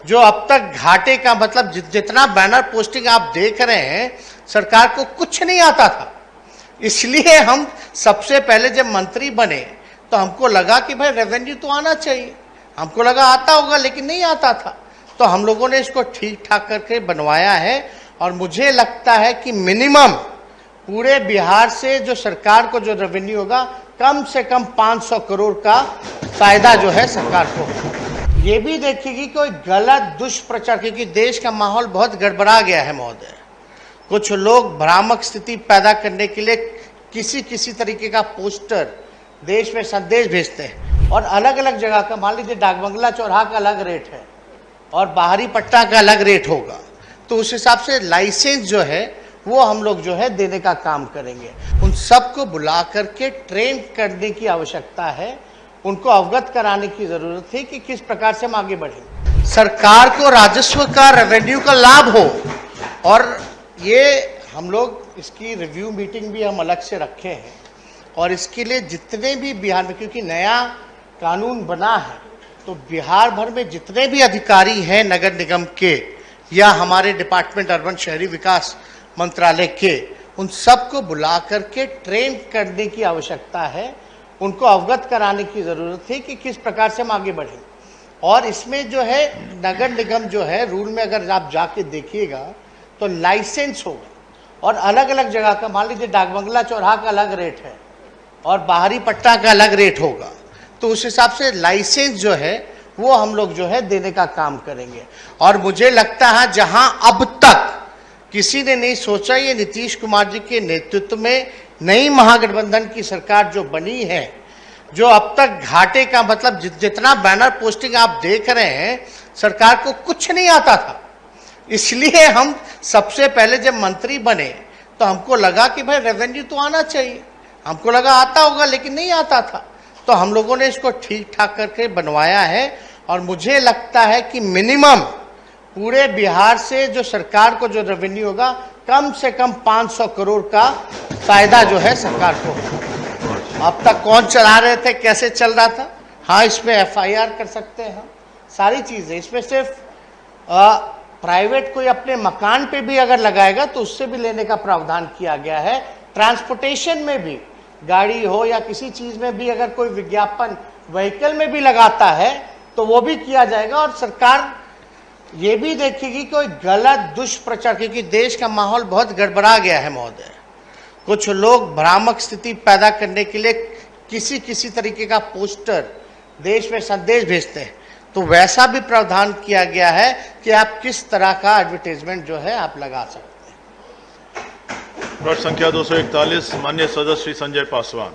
जो अब तक घाटे का मतलब जितना बैनर पोस्टिंग आप देख रहे हैं, सरकार को कुछ नहीं आता था। इसलिए हम सबसे पहले जब मंत्री बने तो हमको लगा कि भाई रेवेन्यू तो आना चाहिए, हमको लगा आता होगा, लेकिन नहीं आता था। तो हम लोगों ने इसको ठीक ठाक करके बनवाया है और मुझे लगता है कि मिनिमम पूरे बिहार से जो सरकार को जो रेवेन्यू होगा, कम से कम 500 करोड़ का फायदा जो है सरकार को। ये भी देखेगी कोई गलत दुष्प्रचार, क्योंकि देश का माहौल बहुत गड़बड़ा गया है महोदय। कुछ लोग भ्रामक स्थिति पैदा करने के लिए किसी तरीके का पोस्टर देश में संदेश भेजते हैं और अलग अलग जगह का, मान लीजिए डाकबंगला चौराहा का अलग रेट है और बाहरी पट्टा का अलग रेट होगा, तो उस हिसाब से लाइसेंस जो है वो हम लोग जो है देने का काम करेंगे। उन सबको बुला करके ट्रेन करने की आवश्यकता है, उनको अवगत कराने की जरूरत है कि किस प्रकार से हम आगे बढ़ें। सरकार को राजस्व का, रेवेन्यू का लाभ हो, और ये हम लोग इसकी रिव्यू मीटिंग भी हम अलग से रखे हैं और इसके लिए जितने भी बिहार में, क्योंकि नया कानून बना है, तो बिहार भर में जितने भी अधिकारी हैं नगर निगम के या हमारे डिपार्टमेंट अर्बन शहरी विकास मंत्रालय के, उन सबको बुला करके ट्रेन करने की आवश्यकता है, उनको अवगत कराने की ज़रूरत है कि किस प्रकार से हम आगे बढ़ें। और इसमें जो है नगर निगम जो है रूल में अगर आप जाके देखिएगा तो लाइसेंस होगा और अलग अलग जगह का, मान लीजिए डाकबंगला चौराहा का अलग रेट है और बाहरी पट्टा का अलग रेट होगा, तो उस हिसाब से लाइसेंस जो है वो हम लोग जो है देने का काम करेंगे। और मुझे लगता है जहां अब तक किसी ने नहीं सोचा, ये नीतीश कुमार जी के नेतृत्व में नई महागठबंधन की सरकार जो बनी है, जो अब तक घाटे का मतलब जितना बैनर पोस्टिंग आप देख रहे हैं, सरकार को कुछ नहीं आता था। इसलिए हम सबसे पहले जब मंत्री बने तो हमको लगा कि भाई रेवेन्यू तो आना चाहिए, हमको लगा आता होगा, लेकिन नहीं आता था। तो हम लोगों ने इसको ठीक ठाक करके बनवाया है और मुझे लगता है कि मिनिमम पूरे बिहार से जो सरकार को जो रेवेन्यू होगा, कम से कम 500 करोड़ का फायदा जो है सरकार को। अब तक कौन चला रहे थे, कैसे चल रहा था, हाँ इसमें FIR कर सकते हैं, सारी चीज़ें। इसमें सिर्फ प्राइवेट कोई अपने मकान पे भी अगर लगाएगा तो उससे भी लेने का प्रावधान किया गया है। ट्रांसपोर्टेशन में भी, गाड़ी हो या किसी चीज़ में भी अगर कोई विज्ञापन व्हीकल में भी लगाता है तो वो भी किया जाएगा। और सरकार ये भी देखेगी कोई गलत दुष्प्रचार, क्योंकि देश का माहौल बहुत गड़बड़ा गया है महोदय। कुछ लोग भ्रामक स्थिति पैदा करने के लिए किसी तरीके का पोस्टर देश में संदेश भेजते हैं, तो वैसा भी प्रावधान किया गया है कि आप किस तरह का एडवर्टाइजमेंट जो है आप लगा सकते हैं। प्रश्न संख्या 241, माननीय सदस्य श्री संजय पासवान।